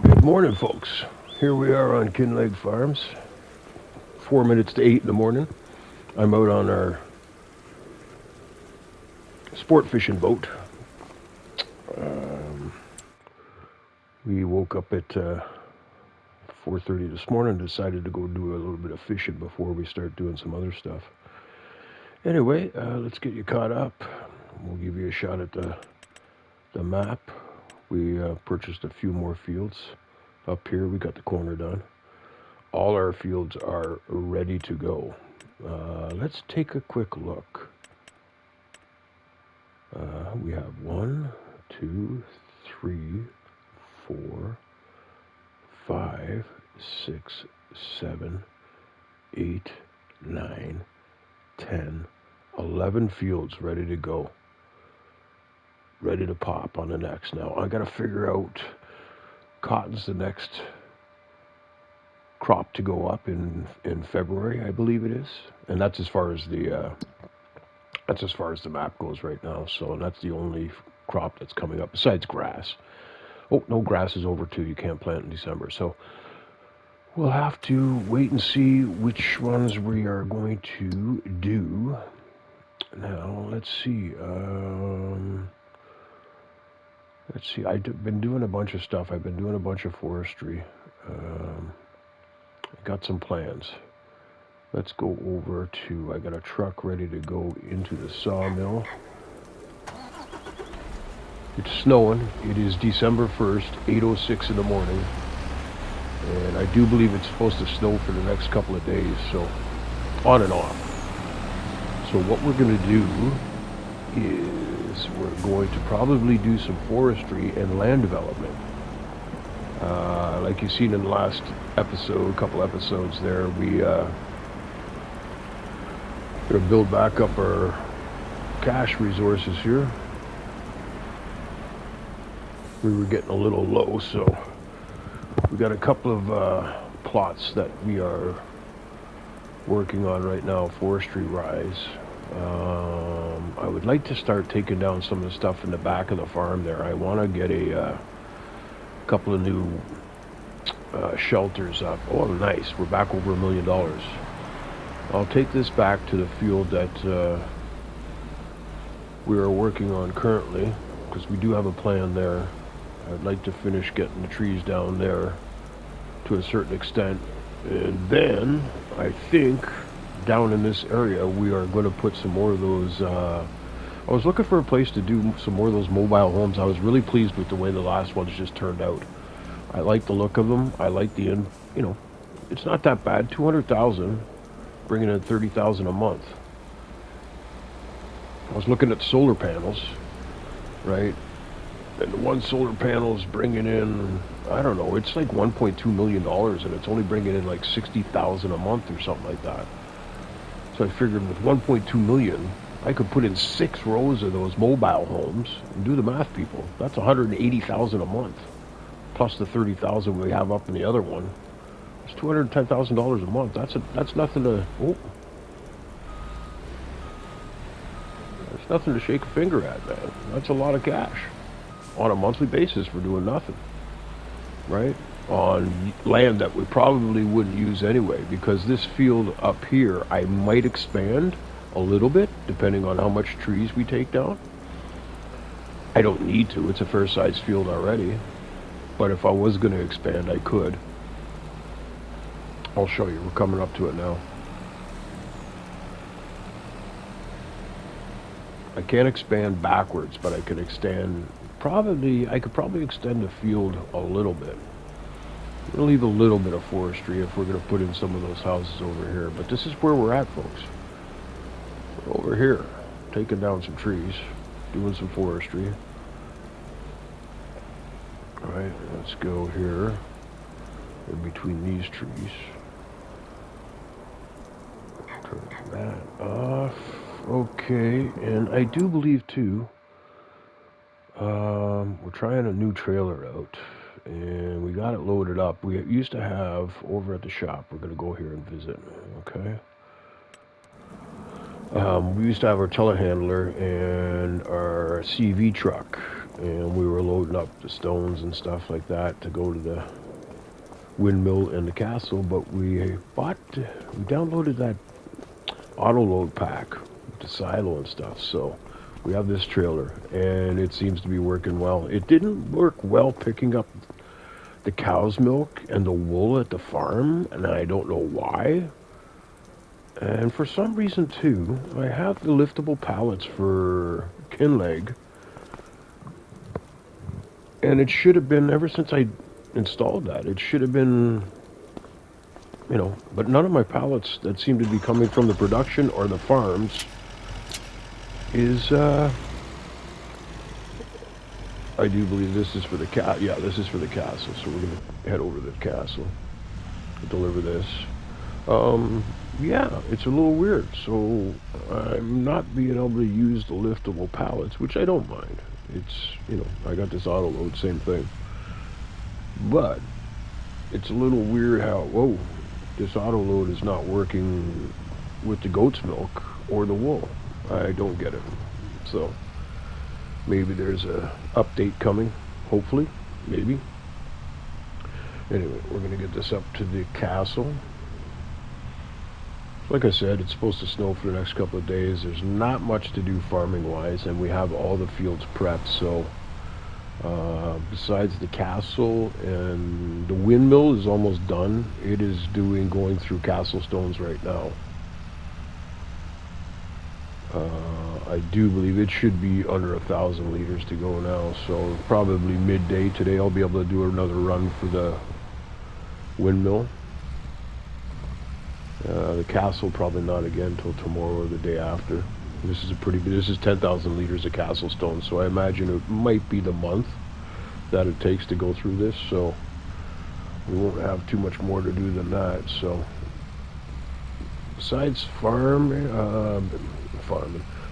Good morning, folks. Here we are on Kinlaig Farms. 4 minutes to 8 in the morning. I'm out on our sport fishing boat. We woke up at 4:30 this morning and decided to go do a little bit of fishing before we start doing some other stuff. Anyway, let's get you caught up. We'll give you a shot at the map. We purchased a few more fields up here. We got the corner done. All our fields are ready to go. Let's take a quick look. We have 1, 2, 3, 4, 5, 6, 7, 8, 9, 10, 11 fields ready to go. Ready to pop on the next. Now, I got to figure out cotton's the next crop to go up in February, I believe it is. And that's as far as the map goes right now. So that's the only crop that's coming up besides grass. Oh, no, grass is over too. You can't plant in December. So we'll have to wait and see which ones we are going to do. Now, let's see. I've been doing a bunch of stuff. I've been doing a bunch of forestry. Got some plans. Let's go over to, I got a truck ready to go into the sawmill. It's snowing. It is December 1st, 8:06 in the morning. And I do believe it's supposed to snow for the next couple of days, so on and off. So what we're going to do is we're going to probably do some forestry and land development. Like you've seen in the last episode, couple episodes there, we're going to build back up our cash resources here. We were getting a little low, so we got a couple of plots that we are working on right now, forestry rise. I would like to start taking down some of the stuff in the back of the farm there. I want to get a couple of new shelters up. Oh, nice. We're back over $1 million. I'll take this back to the field that we are working on currently, because we do have a plan there. I'd like to finish getting the trees down there to a certain extent. And then, I think, down in this area, we are going to put some more of those, I was looking for a place to do some more of those mobile homes. I was really pleased with the way the last ones just turned out. I like the look of them. I like the, it's not that bad. 200,000, bringing in 30,000 a month. I was looking at solar panels, right? And the one solar panel is bringing in, I don't know, it's like $1.2 million, and it's only bringing in like 60,000 a month or something like that. So I figured with 1.2 million, I could put in 6 rows of those mobile homes and do the math, people. That's 180,000 a month, plus the 30,000 we have up in the other one. It's $210,000 a month. That's nothing to. Oh, that's nothing to shake a finger at, man. That's a lot of cash on a monthly basis for doing nothing, right? On land that we probably wouldn't use anyway, because this field up here, I might expand a little bit, depending on how much trees we take down. I don't need to. It's a fair-sized field already. But if I was going to expand, I could. I'll show you. We're coming up to it now. I can't expand backwards, but I can extend. I could probably extend the field a little bit. We'll leave a little bit of forestry if we're going to put in some of those houses over here. But this is where we're at, folks. We're over here, taking down some trees, doing some forestry. All right, let's go here, in between these trees. Turn that off. Okay, and I do believe too, we're trying a new trailer out, and we got it loaded up. We used to have over at the shop. We're going to go here and visit, okay? We used to have our telehandler and our CV truck, and we were loading up the stones and stuff like that to go to the windmill and the castle. But we downloaded that auto load pack with the silo and stuff. So we have this trailer, and it seems to be working well. It didn't work well picking up the cow's milk and the wool at the farm, and I don't know why. And for some reason too, I have the liftable pallets for Kinlaig, and it should have been, ever since I installed that, it should have been, but none of my pallets that seem to be coming from the production or the farms is, I do believe this is for the yeah, this is for the castle, so we're going to head over to the castle to deliver this. Yeah, it's a little weird. So I'm not being able to use the liftable pallets, which I don't mind. It's, I got this auto load, same thing. But it's a little weird how, whoa, this auto load is not working with the goat's milk or the wool. I don't get it. So maybe there's a update coming, hopefully, maybe. Anyway, we're going to get this up to the castle. Like I said, it's supposed to snow for the next couple of days. There's not much to do farming-wise, and we have all the fields prepped. So besides the castle, and the windmill is almost done. It is going through castle stones right now. I do believe it should be under 1,000 liters to go now. So probably midday today I'll be able to do another run for the windmill. The castle probably not again till tomorrow or the day after. This is 10,000 liters of castle stone, so I imagine it might be the month that it takes to go through this, so we won't have too much more to do than that. So besides farming,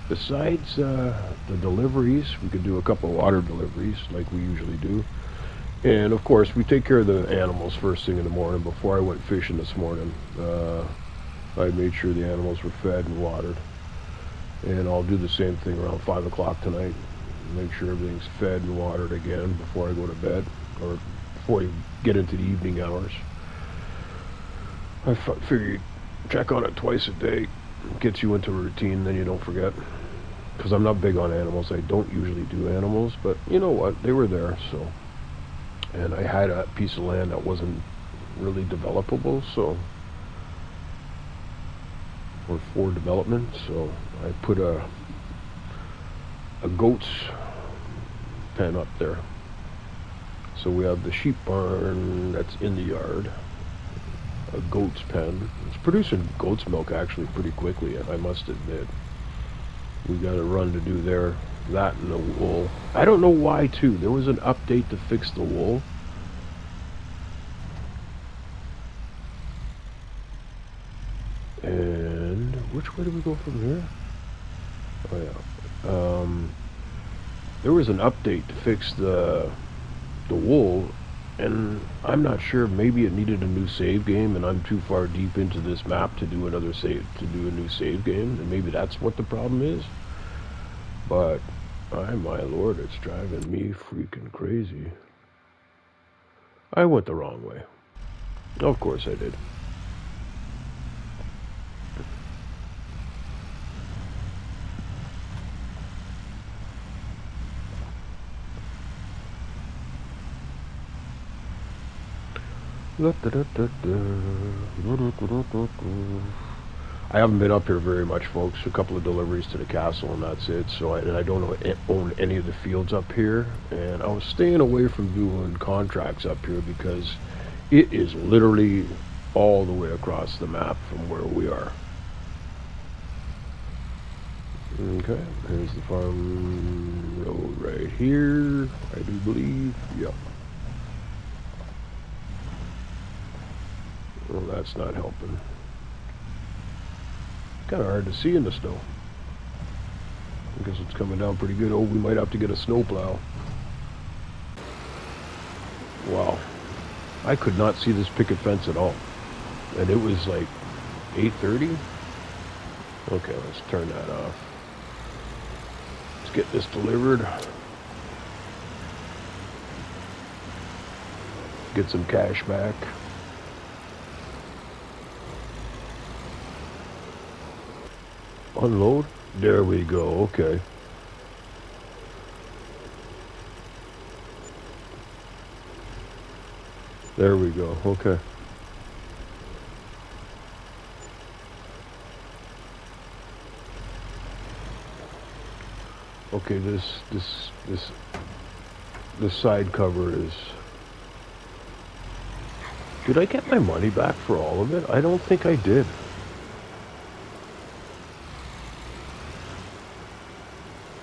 besides the deliveries, we could do a couple of water deliveries like we usually do. And of course, we take care of the animals first thing in the morning. Before I went fishing this morning, I made sure the animals were fed and watered. And I'll do the same thing around 5 o'clock tonight. Make sure everything's fed and watered again before I go to bed, or before you get into the evening hours. I figure you check on it twice a day. It gets you into a routine, then you don't forget. Because I'm not big on animals. I don't usually do animals, but you know what? They were there, so. And I had a piece of land that wasn't really developable, so, or for development, so I put a goat's pen up there. So we have the sheep barn that's in the yard, a goat's pen. It's producing goat's milk actually pretty quickly, I must admit. We got a run to do there. That and the wool. I don't know why too. There was an update to fix the wool. And which way do we go from here? Oh yeah. There was an update to fix the wool, and I'm not sure. Maybe it needed a new save game, and I'm too far deep into this map to do another save, to do a new save game, and maybe that's what the problem is. But my lord, it's driving me freaking crazy. I went the wrong way. Of course I did. I haven't been up here very much, folks. A couple of deliveries to the castle, and that's it. So I don't own any of the fields up here, and I was staying away from doing contracts up here because it is literally all the way across the map from where we are. Okay, here's the farm road right here, I do believe. Yep. Well, that's not helping. Kind of hard to see in the snow. I guess it's coming down pretty good. Oh, we might have to get a snowplow. Wow. I could not see this picket fence at all. And it was like 8:30. Okay, let's turn that off. Let's get this delivered. Get some cash back. Unload. There we go. Okay. There we go. Okay. Okay, this side cover is... Did I get my money back for all of it? I don't think I did.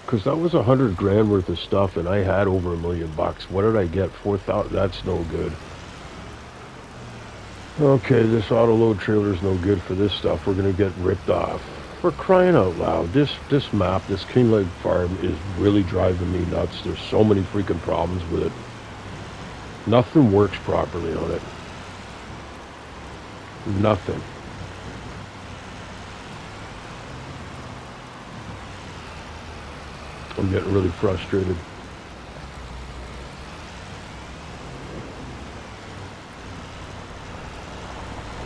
Because that was 100 grand worth of stuff, and I had over $1 million. What did I get? 4,000? That's no good. Okay, this auto load trailer is no good for this stuff. We're gonna get ripped off. For crying out loud, this map, this Kinlaig farm is really driving me nuts. There's so many freaking problems with it. Nothing works properly on it. Nothing. I'm getting really frustrated.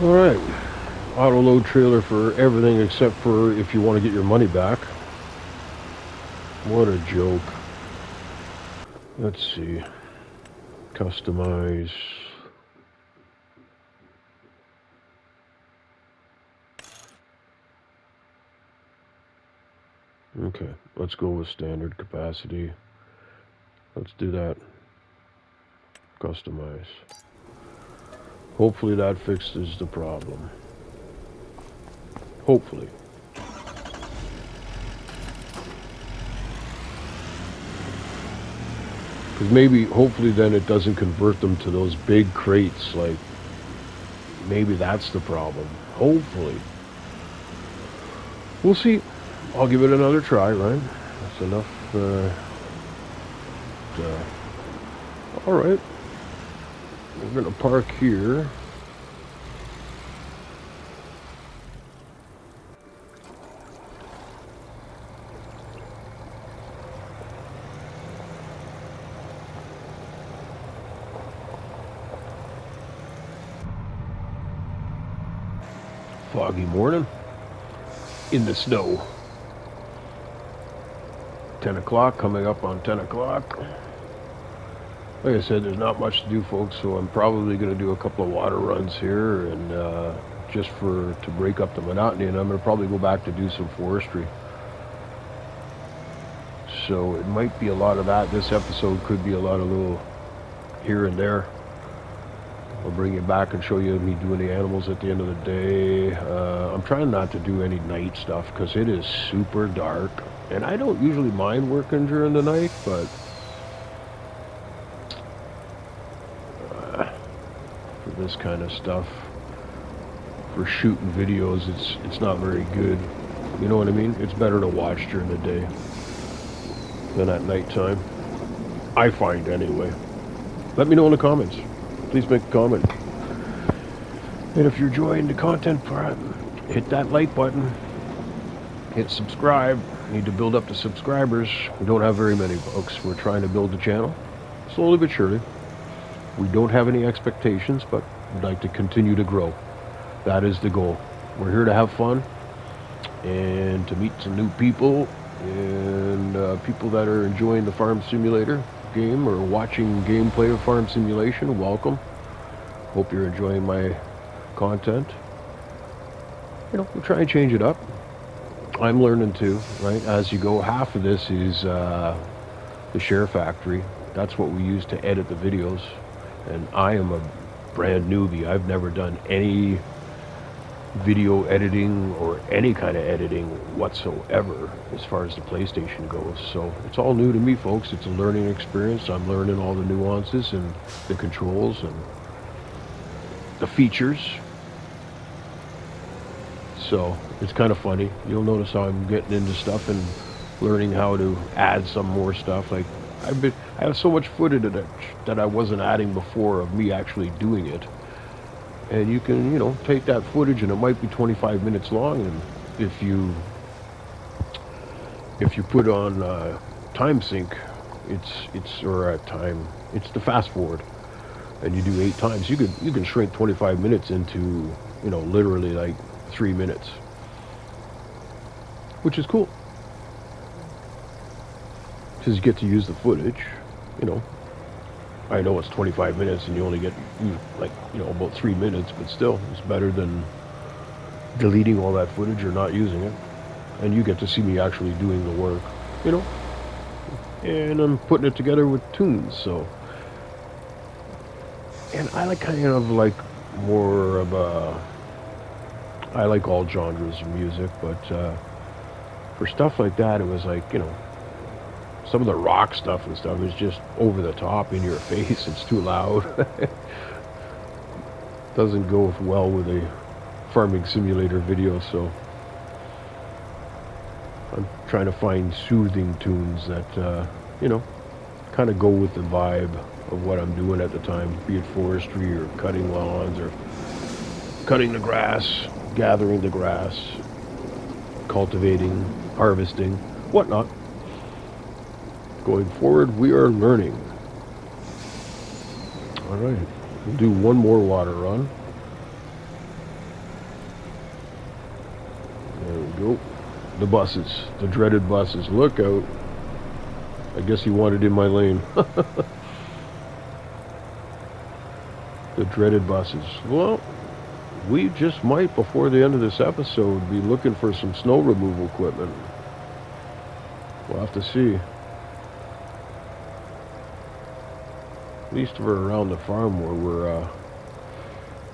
Alright, auto load trailer for everything except for if you want to get your money back. What a joke. Let's see. Customize. Okay, let's go with standard capacity. Let's do that. Customize. Hopefully that fixes the problem. Hopefully. Because maybe, hopefully then it doesn't convert them to those big crates. Like, maybe that's the problem. Hopefully. We'll see. I'll give it another try, right? That's enough. Alright. We're going to park here. Foggy morning. In the snow. 10 o'clock, coming up on 10 o'clock. Like I said, there's not much to do, folks, so I'm probably going to do a couple of water runs here, and just to break up the monotony, and I'm going to probably go back to do some forestry. So it might be a lot of that. This episode could be a lot of little here and there. I'll bring you back and show you me doing the animals at the end of the day. I'm trying not to do any night stuff because it is super dark, and I don't usually mind working during the night, but for this kind of stuff, for shooting videos, it's not very good. You know what I mean? It's better to watch during the day than at nighttime. I find anyway. Let me know in the comments. Please make a comment. And if you're enjoying the content, hit that like button. Hit subscribe. Need to build up the subscribers. We don't have very many, folks. We're trying to build the channel slowly but surely. We don't have any expectations, but we'd like to continue to grow. That is the goal. We're here to have fun and to meet some new people and people that are enjoying the Farm Simulator game or watching gameplay of Farm Simulation. Welcome. Hope you're enjoying my content. You know, we'll try and change it up. I'm learning too, right? As you go, half of this is the Share Factory. That's what we use to edit the videos. And I am a brand newbie. I've never done any video editing or any kind of editing whatsoever as far as the PlayStation goes. So it's all new to me, folks. It's a learning experience. I'm learning all the nuances and the controls and the features. So it's kind of funny. You'll notice how I'm getting into stuff and learning how to add some more stuff. Like I have so much footage that I wasn't adding before of me actually doing it. And you can, you know, take that footage and it might be 25 minutes long and if you put on time sync, it's or time, it's the fast forward, and you do 8 times, you can shrink 25 minutes into, you know, literally like 3 minutes, which is cool because you get to use the footage. You know, I know it's 25 minutes and you only get like, you know, about 3 minutes, but still, it's better than deleting all that footage or not using it. And you get to see me actually doing the work, you know, and I'm putting it together with tunes. So, and I like kind of like more of a, I like all genres of music, but for stuff like that, it was like, you know, some of the rock stuff and stuff is just over the top, in your face. It's too loud. Doesn't go well with a farming simulator video, so I'm trying to find soothing tunes that, you know, kind of go with the vibe of what I'm doing at the time, be it forestry or cutting lawns or cutting the grass, gathering the grass, cultivating, harvesting, whatnot. Going forward, we are learning. All right, we'll do one more water run. There we go. The buses, the dreaded buses. Look out. I guess he wanted in my lane. The dreaded buses. Well, we just might, before the end of this episode, be looking for some snow removal equipment. We'll have to see. At least we're around the farm where we're,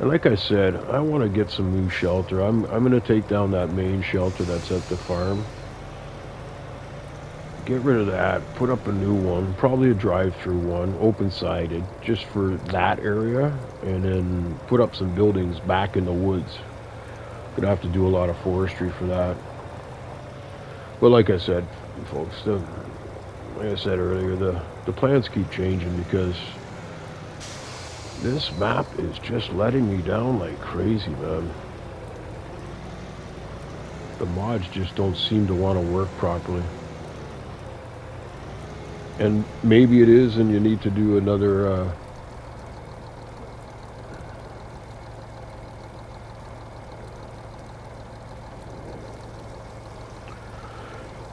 and like I said, I want to get some new shelter. I'm going to take down that main shelter that's at the farm. Get rid of that, put up a new one, probably a drive-through one, open-sided, just for that area, and then put up some buildings back in the woods. Gonna have to do a lot of forestry for that. But like I said, folks, like I said earlier, the plans keep changing because this map is just letting me down like crazy, man. The mods just don't seem to want to work properly. And maybe it is, and you need to do another,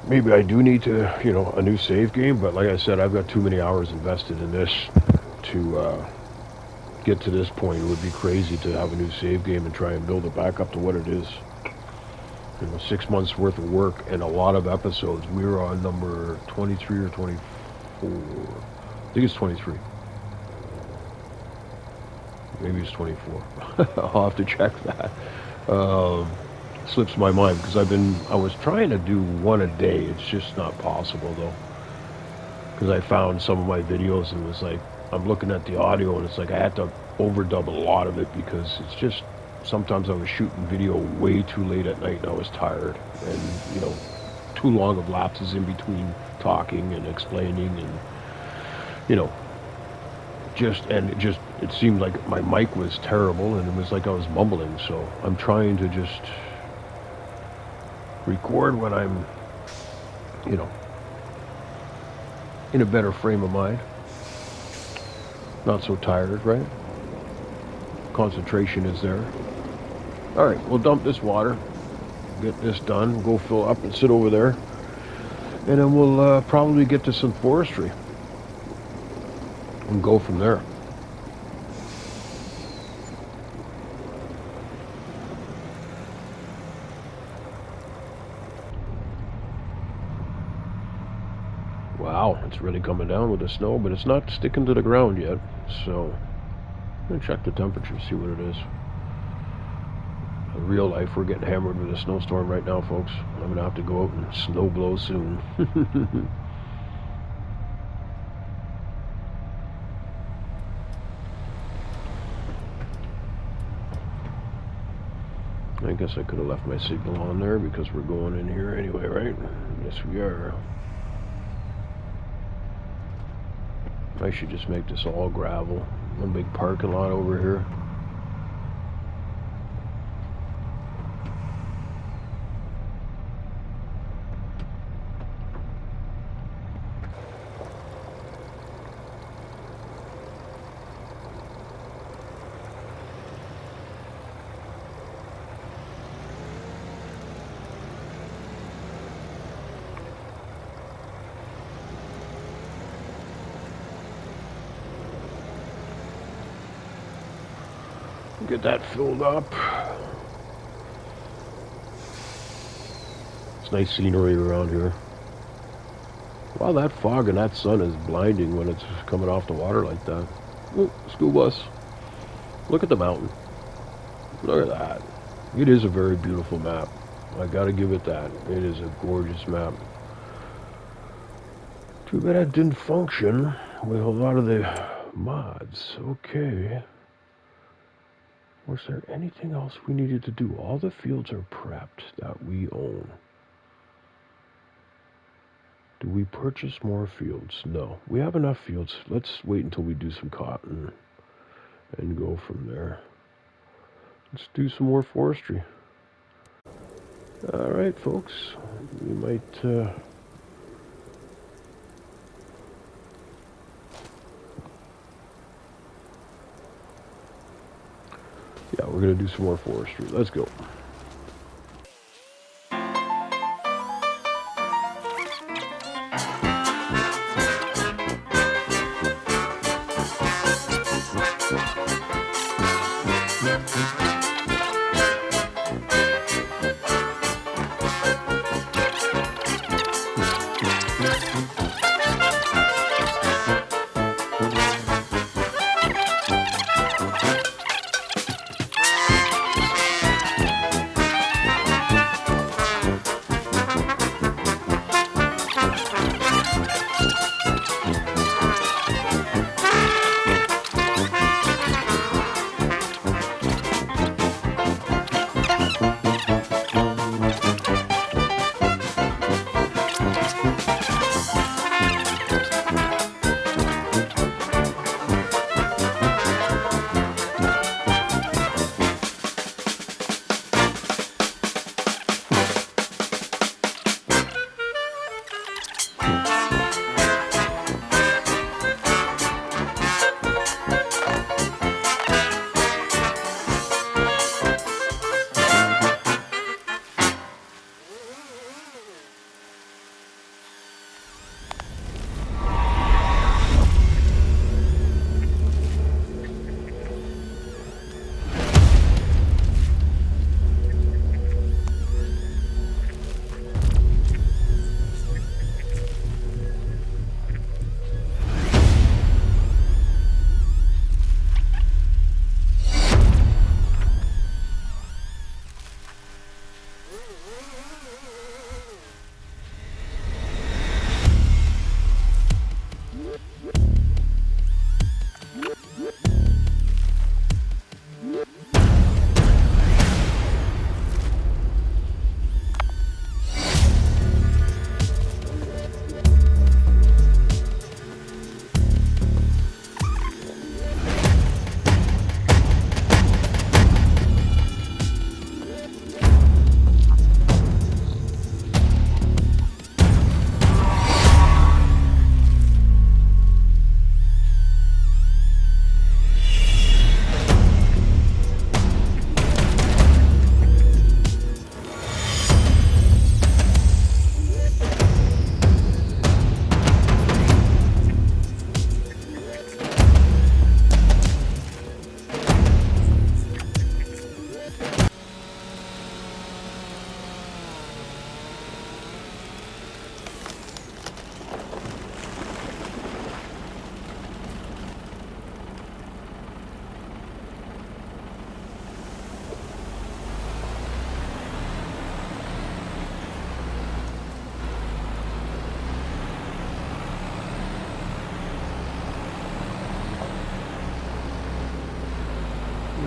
maybe I do need to, you know, a new save game, but like I said, I've got too many hours invested in this to get to this point. It would be crazy to have a new save game and try and build it back up to what it is. You know, 6 months worth of work and a lot of episodes. We were on number 23 or 24. I think it's 23. Maybe it's 24. I'll have to check that. Slips my mind because I was trying to do one a day. It's just not possible though. Because I found some of my videos and it was like, I'm looking at the audio and it's like I had to overdub a lot of it because it's just, sometimes I was shooting video way too late at night and I was tired. And, you know, too long of lapses in between talking and explaining, and you know, it seemed like my mic was terrible and it was like I was mumbling. So I'm trying to just record when I'm, you know, in a better frame of mind, not so tired, right? Concentration is there. All right, we'll dump this water, get this done, go fill up and sit over there, and then we'll probably get to some forestry and go from there. Wow, it's really coming down with the snow, but it's not sticking to the ground yet. So I'm gonna check the temperature, see what it is. In real life, we're getting hammered with a snowstorm right now, folks. I'm gonna have to go out and snow blow soon. I guess I could have left my signal on there because we're going in here anyway, right? Yes, we are. I should just make this all gravel. One big parking lot over here. Get that filled up. It's nice scenery around here. Wow, that fog and that sun is blinding when it's coming off the water like that. Oh, school bus. Look at the mountain. Look at that. It is a very beautiful map. I gotta give it that. It is a gorgeous map. Too bad it didn't function with a lot of the mods. Okay. Was there anything else we needed to do? All the fields are prepped that we own. Do we purchase more fields? No. We have enough fields. Let's wait until we do some cotton and go from there. Let's do some more forestry. Alright, folks. We might... Yeah, we're going to do some more forestry. Let's go.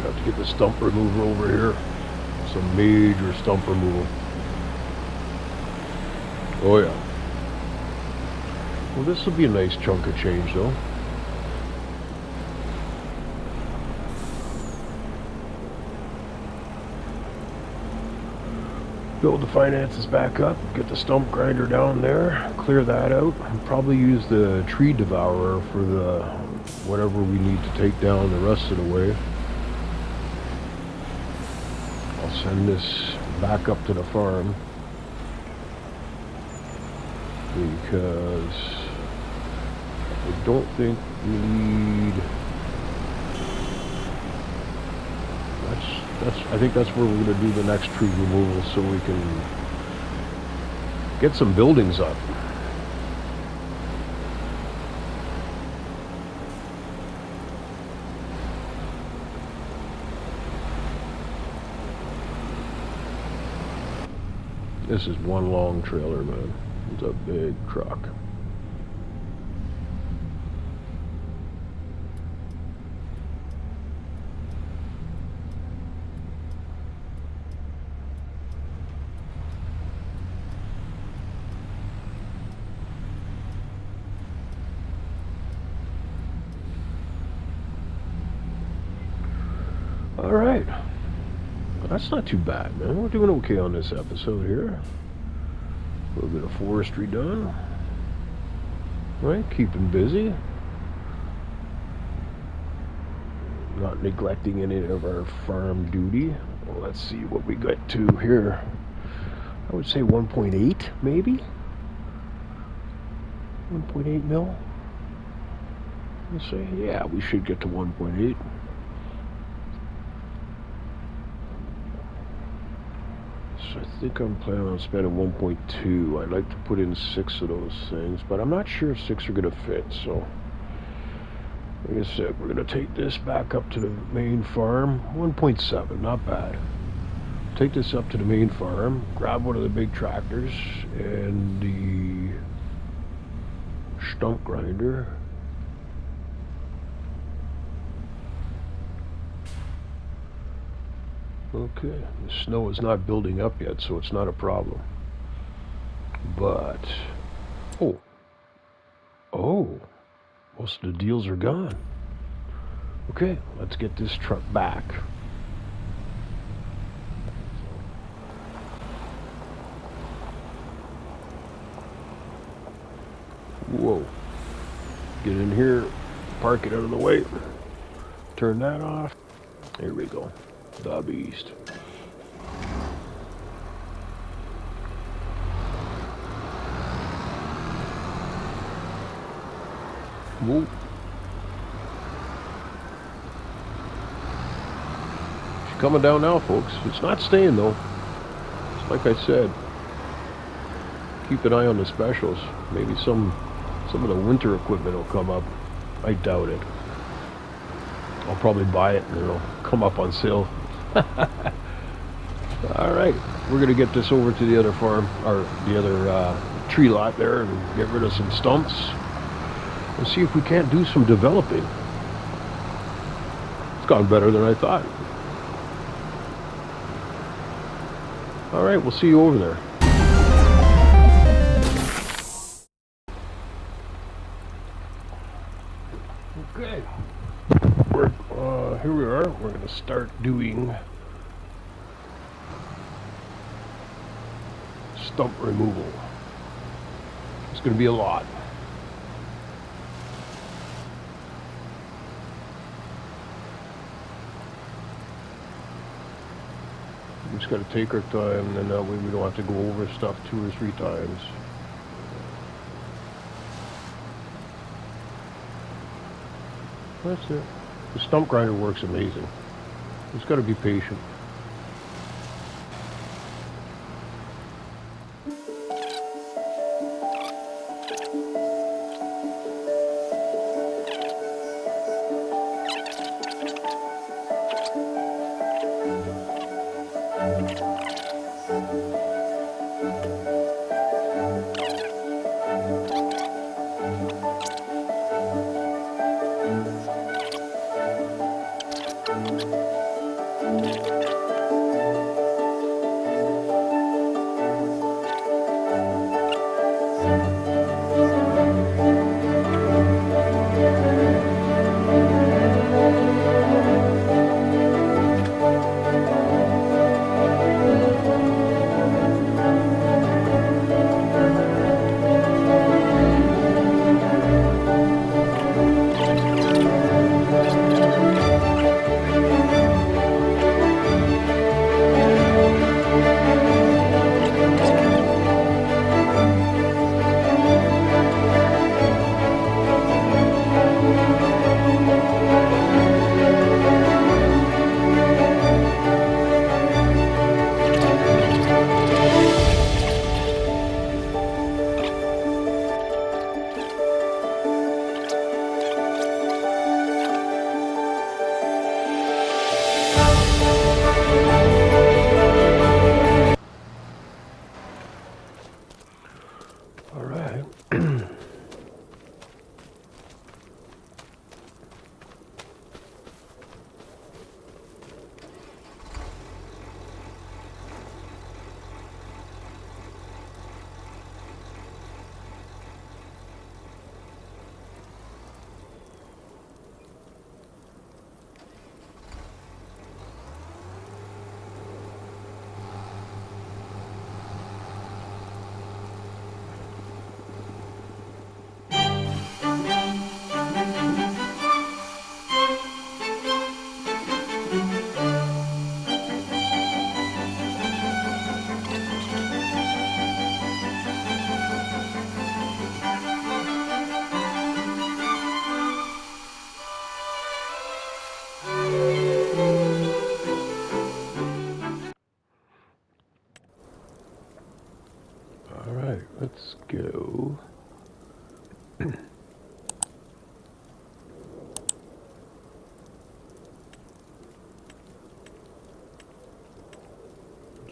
Have to get the stump remover over here. Some major stump removal. Oh yeah. Well, this will be a nice chunk of change though. Build the finances back up, get the stump grinder down there, clear that out, and probably use the tree devourer for the whatever we need to take down the rest of the way. I'll send this back up to the farm because I don't think we need I think that's where we're going to do the next tree removal, so we can get some buildings up. This is one long trailer, man. It's a big truck. All right. That's not too bad, man. We're doing okay on this episode here. A little bit of forestry done. Right? Keeping busy. Not neglecting any of our farm duty. Well, let's see what we get to here. I would say 1.8, maybe? 1.8 mil? Let's say, yeah, we should get to 1.8. So I think I'm planning on spending 1.2. I'd like to put in 6 of those things, but I'm not sure if 6 are going to fit, so like I said, we're going to take this back up to the main farm. 1.7, not bad. Take this up to the main farm, grab one of the big tractors and the stump grinder. Okay, the snow is not building up yet, so it's not a problem. But, oh, most of the deals are gone. Okay, let's get this truck back. Whoa. Get in here, park it out of the way, turn that off. There we go. The beast. Whoa. She's coming down now, folks. It's not staying though. It's like I said, keep an eye on the specials. Maybe some of the winter equipment will come up. I doubt it. I'll probably buy it and it'll come up on sale. Alright, we're going to get this over to the other farm, or the other tree lot there, and get rid of some stumps and see if we can't do some developing. It's gone better than I thought. Alright, we'll see you over there. Okay, here we are. We're going to start doing stump removal. It's going to be a lot. We just got to take our time, and that way we don't have to go over stuff 2 or 3 times. That's it. The stump grinder works amazing. Just got to be patient.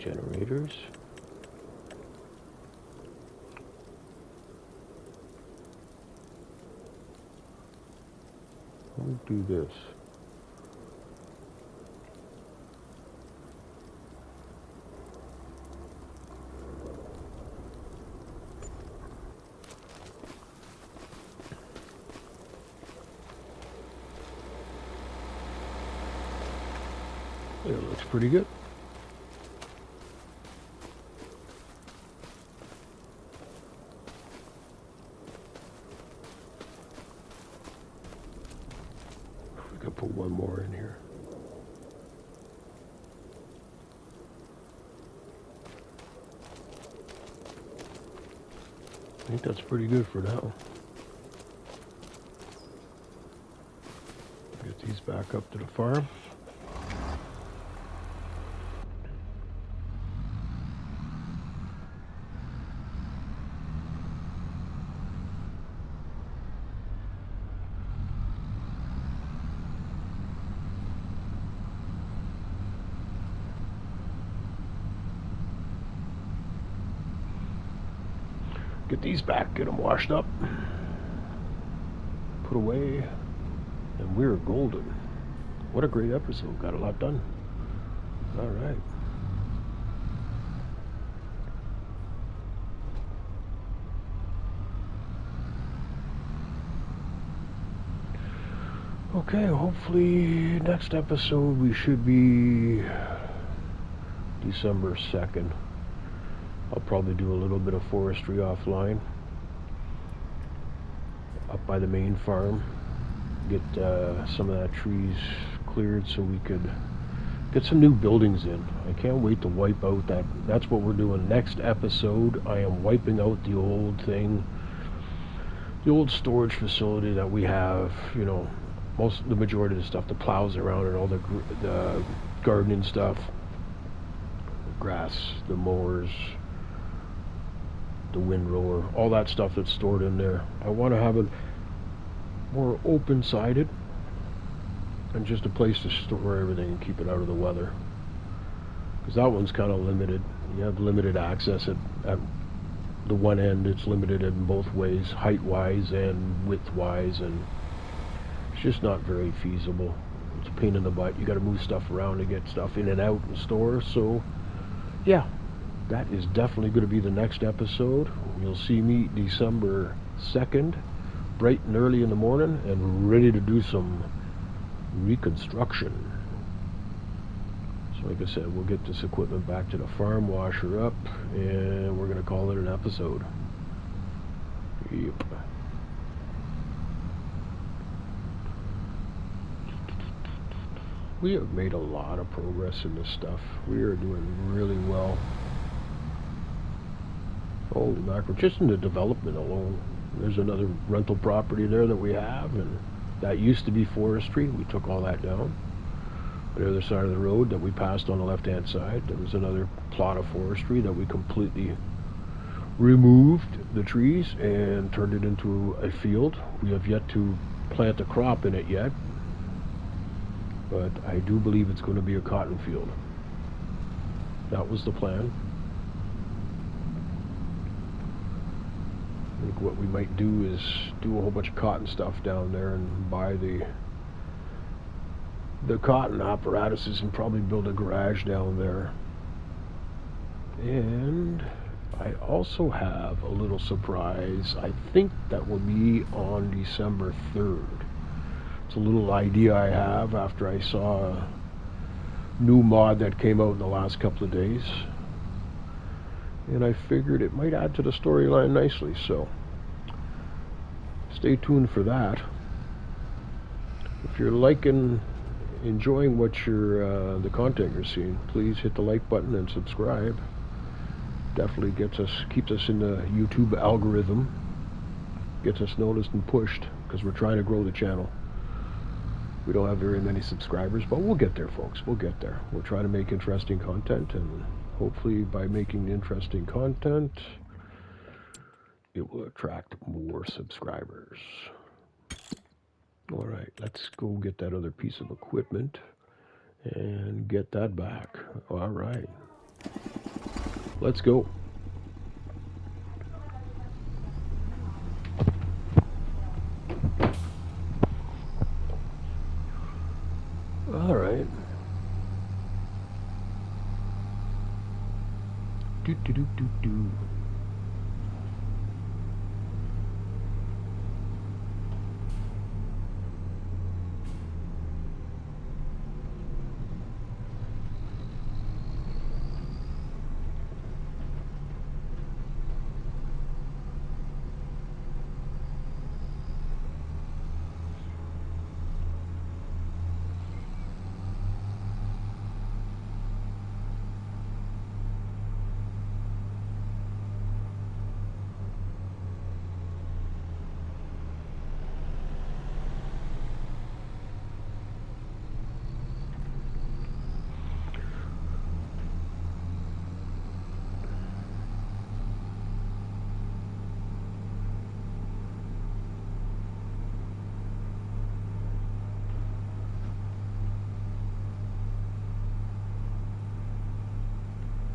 generators. We'll do this. It looks pretty good. We could put one more in here. I think that's pretty good for now. Get these back up to the farm. Get these back, get them washed up, put away, and we're golden. What a great episode, got a lot done. All right. Okay, hopefully next episode we should be December 2nd. I'll probably do a little bit of forestry offline up by the main farm. Get some of that trees cleared so we could get some new buildings in. I can't wait to wipe out that. That's what we're doing next episode. I am wiping out the old thing, the old storage facility that we have. You know, the majority of the stuff, the plows around and all the gardening stuff, the grass, the mowers, the windrower, all that stuff that's stored in there. I want to have it more open-sided and just a place to store everything and keep it out of the weather, because that one's kind of limited. You have limited access at the one end. It's limited in both ways, height-wise and width-wise, and it's just not very feasible. It's a pain in the butt. You got to move stuff around to get stuff in and out and store. So yeah, that is definitely going to be the next episode. You'll see me December 2nd, bright and early in the morning, and ready to do some reconstruction. So like I said, we'll get this equipment back to the farm, wash her up, and we're going to call it an episode. Yep. We have made a lot of progress in this stuff. We are doing really well. Holy mackerel, just in the development alone. There's another rental property there that we have, and that used to be forestry. We took all that down. On the other side of the road that we passed on the left-hand side, there was another plot of forestry that we completely removed the trees and turned it into a field. We have yet to plant a crop in it yet, but I do believe it's going to be a cotton field. That was the plan. I think what we might do is do a whole bunch of cotton stuff down there and buy the cotton apparatuses and probably build a garage down there. And I also have a little surprise. I think that will be on December 3rd. It's a little idea I have after I saw a new mod that came out in the last couple of days, and I figured it might add to the storyline nicely, so stay tuned for that. If you're enjoying what the content you're seeing, please hit the like button and subscribe. Definitely keeps us in the YouTube algorithm, gets us noticed and pushed, because we're trying to grow the channel. We don't have very many subscribers, but we'll get there, folks. We'll get there. We're trying to make interesting content, and hopefully by making interesting content, it will attract more subscribers. All right, let's go get that other piece of equipment and get that back. All right. Let's go. All right. Do do do do do.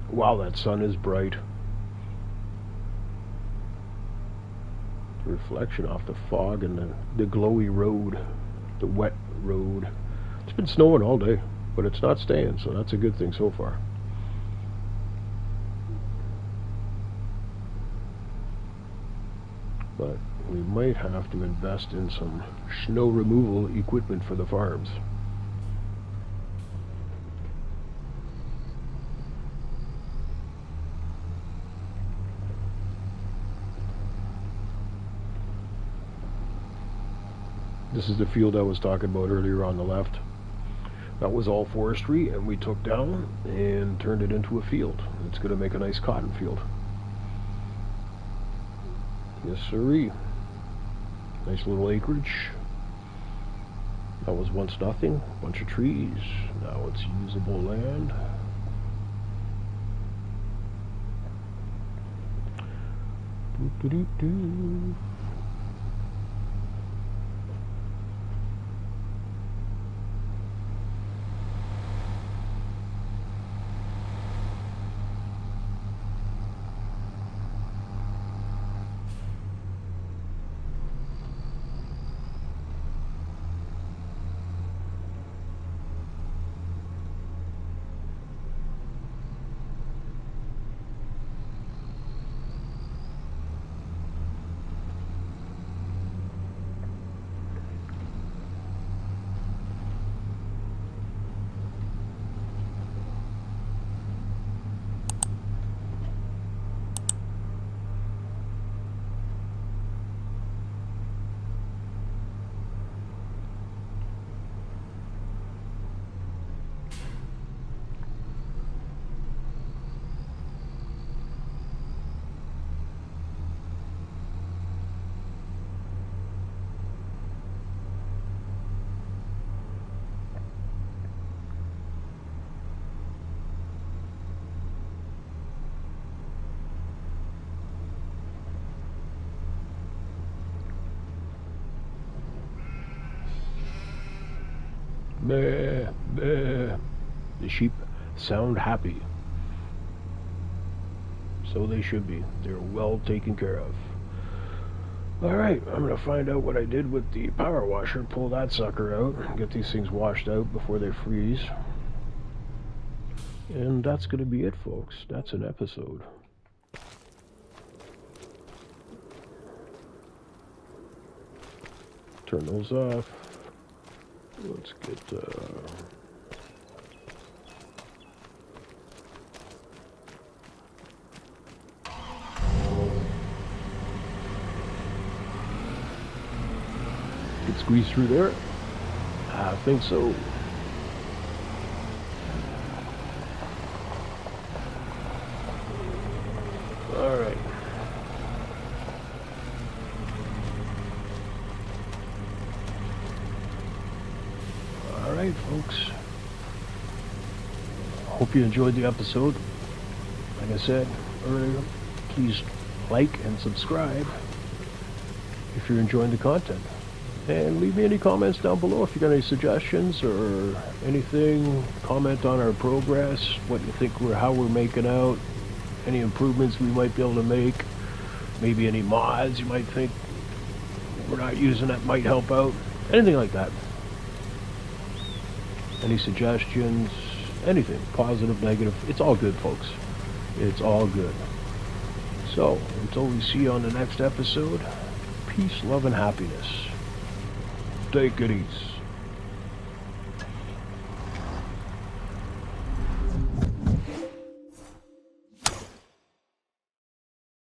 Wow, that sun is bright. The reflection off the fog and the glowy road, the wet road. It's been snowing all day, but it's not staying, so that's a good thing so far. But we might have to invest in some snow removal equipment for the farms. This is the field I was talking about earlier on the left. That was all forestry, and we took down and turned it into a field. It's going to make a nice cotton field. Yes, sirree. Nice little acreage. That was once nothing. Bunch of trees. Now it's usable land. Doo-doo-doo-doo. Meh, meh. The sheep sound happy. So they should be. They're well taken care of. Alright, I'm going to find out what I did with the power washer. Pull that sucker out. Get these things washed out before they freeze. And that's going to be it, folks. That's an episode. Turn those off. Let's get squeeze through there. I think so. All right. Alright, folks. Hope you enjoyed the episode. Like I said earlier, please like and subscribe if you're enjoying the content. And leave me any comments down below if you got any suggestions or anything. Comment on our progress, what you think how we're making out. any improvements we might be able to make, maybe any mods you might think we're not using that might help out, anything like that. Any suggestions, anything, positive, negative, it's all good, folks. It's all good. So, until we see you on the next episode, peace, love, and happiness. Take it easy.